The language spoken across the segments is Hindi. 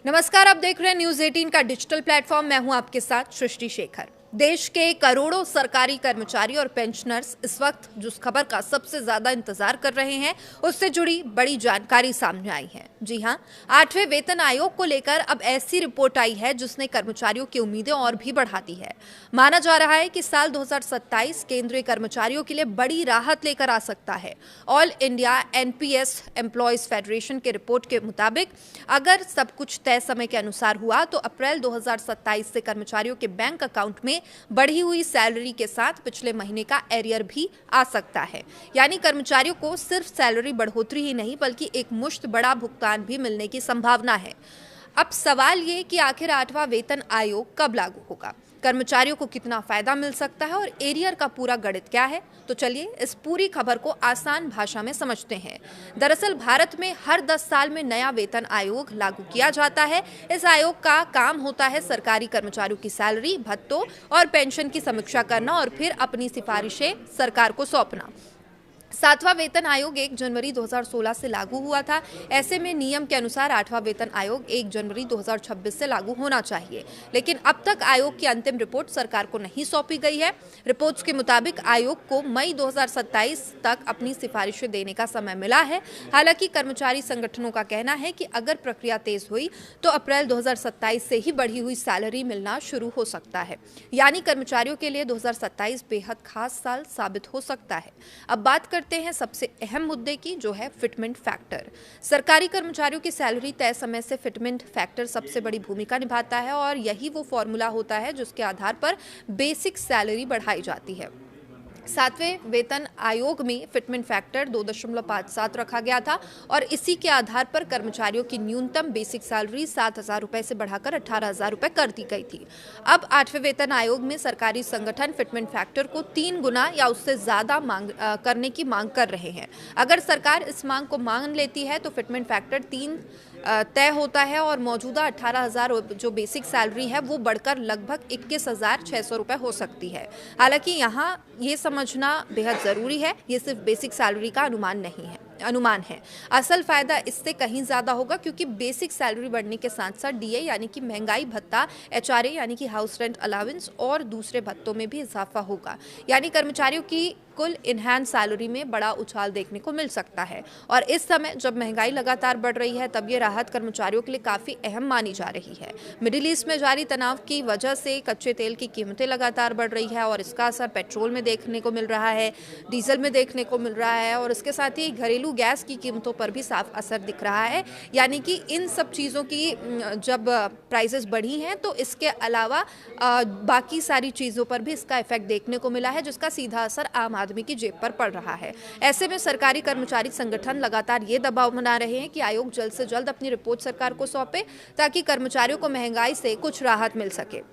नमस्कार, आप देख रहे हैं न्यूज 18 का डिजिटल प्लेटफॉर्म। मैं हूं आपके साथ सृष्टि शेखर। देश के करोड़ों सरकारी कर्मचारी और पेंशनर्स इस वक्त जिस खबर का सबसे ज्यादा इंतजार कर रहे हैं, उससे जुड़ी बड़ी जानकारी सामने आई है। जी हां, 8वें वेतन आयोग को लेकर अब ऐसी रिपोर्ट आई है जिसने कर्मचारियों की उम्मीदें और भी बढ़ा दी है। माना जा रहा है कि साल 2027 केंद्रीय कर्मचारियों के लिए बड़ी राहत लेकर आ सकता है। All India NPS employees federation के रिपोर्ट के मुताबिक अगर सब कुछ तय समय के अनुसार हुआ तो अप्रैल 2027 से कर्मचारियों के बैंक अकाउंट में बढ़ी हुई सैलरी के साथ पिछले महीने का एरियर भी आ सकता है। यानी कर्मचारियों को सिर्फ सैलरी बढ़ोतरी ही नहीं बल्कि एक मुश्त बड़ा भुगतान भी मिलने की संभावना है। अब सवाल ये कि आखिर 8वां वेतन आयोग कब लागू होगा, कर्मचारियों को कितना फायदा मिल सकता है और एरियर का पूरा गणित क्या है। तो चलिए इस पूरी खबर को आसान भाषा में समझते हैं। दरअसल भारत में हर 10 साल में नया वेतन आयोग लागू किया जाता है। इस आयोग का काम होता है सरकारी कर्मचारियों की सैलरी, भत्तों और पेंशन की समीक्षा करना और फिर अपनी सिफारिशें सरकार को सौंपना। 7वां वेतन आयोग 1 जनवरी 2016 से लागू हुआ था। ऐसे में नियम के अनुसार 8वां वेतन आयोग 1 जनवरी 2026 से लागू होना चाहिए, लेकिन अब तक आयोग की अंतिम रिपोर्ट सरकार को नहीं सौंपी गई है। रिपोर्ट्स के मुताबिक आयोग को मई 2027 तक अपनी सिफारिशें देने का समय मिला है। हालांकि कर्मचारी संगठनों का कहना है कि अगर प्रक्रिया तेज हुई तो अप्रैल 2027 से ही बढ़ी हुई सैलरी मिलना शुरू हो सकता है। यानी कर्मचारियों के लिए 2027 बेहद खास साल साबित हो सकता है। अब बात करते हैं सबसे अहम मुद्दे की, जो है फिटमेंट फैक्टर। सरकारी कर्मचारियों की सैलरी तय समय से फिटमेंट फैक्टर सबसे बड़ी भूमिका निभाता है और यही वो फॉर्मूला होता है जिसके आधार पर बेसिक सैलरी बढ़ाई जाती है। 7वें वेतन आयोग में फिटमेंट फैक्टर 2.57 रखा गया था और इसी के आधार पर कर्मचारियों की न्यूनतम बेसिक सैलरी 7,000 रुपए से बढ़ाकर 18,000 रुपए कर दी गई थी। अब 8वें वेतन आयोग में सरकारी संगठन फिटमेंट फैक्टर को 3 गुना या उससे ज्यादा करने की मांग कर रहे हैं। अगर सरकार इस मांग को मान लेती है तो फिटमेंट फैक्टर 3 तय होता है और मौजूदा 18,000 जो बेसिक सैलरी है वो बढ़कर लगभग 21,600 रुपए हो सकती है। हालांकि यहाँ ये समझना बेहद जरूरी है, ये सिर्फ बेसिक सैलरी का अनुमान है। असल फायदा इससे कहीं ज्यादा होगा क्योंकि बेसिक सैलरी बढ़ने के साथ साथ डीए यानी कि महंगाई भत्ता, एचआरए यानी कि हाउस रेंट अलाउंस और दूसरे भत्तों में भी इजाफा होगा। यानी कर्मचारियों की कुल इनहैंस सैलरी में बड़ा उछाल देखने को मिल सकता है और इस समय जब महंगाई लगातार बढ़ रही है तब ये राहत कर्मचारियों के लिए काफी अहम मानी जा रही है। मिडिल ईस्ट में जारी तनाव की वजह से कच्चे तेल की कीमतें लगातार बढ़ रही है और इसका असर पेट्रोल में देखने को मिल रहा है, डीजल में देखने को मिल रहा है और इसके साथ ही घरेलू गैस की कीमतों पर भी साफ असर दिख रहा है। यानी कि इन सब चीज़ों की जब प्राइसेस बढ़ी हैं तो इसके अलावा बाकी सारी चीज़ों पर भी इसका इफेक्ट देखने को मिला है जिसका सीधा असर आम आदमी की जेब पर पड़ रहा है। ऐसे में सरकारी कर्मचारी संगठन लगातार ये दबाव बना रहे हैं कि आयोग जल्द से जल्द अपनी रिपोर्ट सरकार को सौंपे ताकि कर्मचारियों को महंगाई से कुछ राहत मिल सके।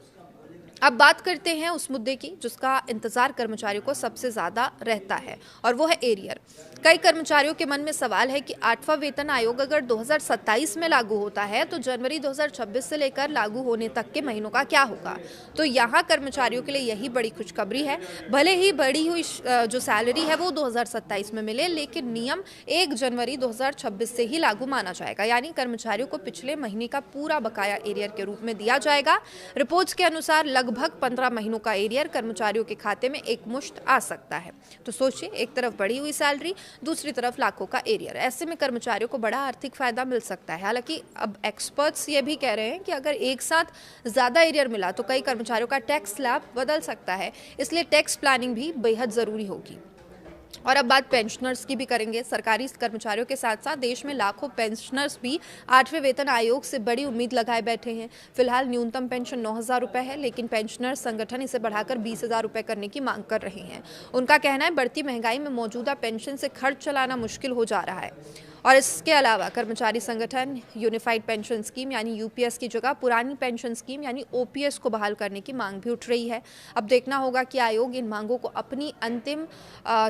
अब बात करते हैं उस मुद्दे की जिसका इंतजार कर्मचारियों को सबसे ज्यादा रहता है और वो है एरियर। कई कर्मचारियों के मन में सवाल है कि 8वां वेतन आयोग अगर 2027 में लागू होता है तो जनवरी 2026 से लेकर लागू होने तक के महीनों का क्या होगा। तो यहाँ कर्मचारियों के लिए यही बड़ी खुशखबरी है। भले ही बढ़ी हुई जो सैलरी है वो 2027 में मिले, लेकिन नियम 1 जनवरी 2026 से ही लागू माना जाएगा। यानी कर्मचारियों को पिछले महीने का पूरा बकाया एरियर के रूप में दिया जाएगा। रिपोर्ट्स के अनुसार लगभग 15 महीनों का एरियर कर्मचारियों के खाते में एक मुश्त आ सकता है। तो सोचिए, एक तरफ बढ़ी हुई सैलरी, दूसरी तरफ लाखों का एरियर। ऐसे में कर्मचारियों को बड़ा आर्थिक फायदा मिल सकता है। हालांकि अब एक्सपर्ट्स ये भी कह रहे हैं कि अगर एक साथ ज्यादा एरियर मिला तो कई कर्मचारियों का टैक्स स्लैब बदल सकता है, इसलिए टैक्स प्लानिंग भी बेहद जरूरी होगी। और अब बात पेंशनर्स की भी करेंगे। सरकारी कर्मचारियों के साथ साथ देश में लाखों पेंशनर्स भी 8वें वेतन आयोग से बड़ी उम्मीद लगाए बैठे हैं। फिलहाल न्यूनतम पेंशन 9,000 रुपए है, लेकिन पेंशनर संगठन इसे बढ़ाकर 20,000 रुपए करने की मांग कर रहे हैं। उनका कहना है बढ़ती महंगाई में मौजूदा पेंशन से खर्च चलाना मुश्किल हो जा रहा है और इसके अलावा कर्मचारी संगठन यूनिफाइड पेंशन स्कीम यानी यूपीएस की जगह पुरानी पेंशन स्कीम यानी ओपीएस को बहाल करने की मांग भी उठ रही है। अब देखना होगा कि आयोग इन मांगों को अपनी अंतिम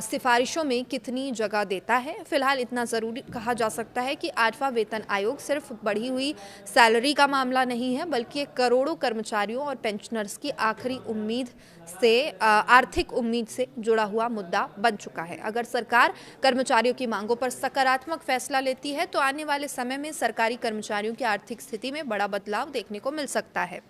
सिफारिशों में कितनी जगह देता है। फिलहाल इतना जरूरी कहा जा सकता है कि 8वां वेतन आयोग सिर्फ बढ़ी हुई सैलरी का मामला नहीं है, बल्कि एक करोड़ों कर्मचारियों और पेंशनर्स की आखिरी उम्मीद से आर्थिक उम्मीद से जुड़ा हुआ मुद्दा बन चुका है। अगर सरकार कर्मचारियों की मांगों पर सकारात्मक फैसला फैसला लेती है तो आने वाले समय में सरकारी कर्मचारियों की आर्थिक स्थिति में बड़ा बदलाव देखने को मिल सकता है।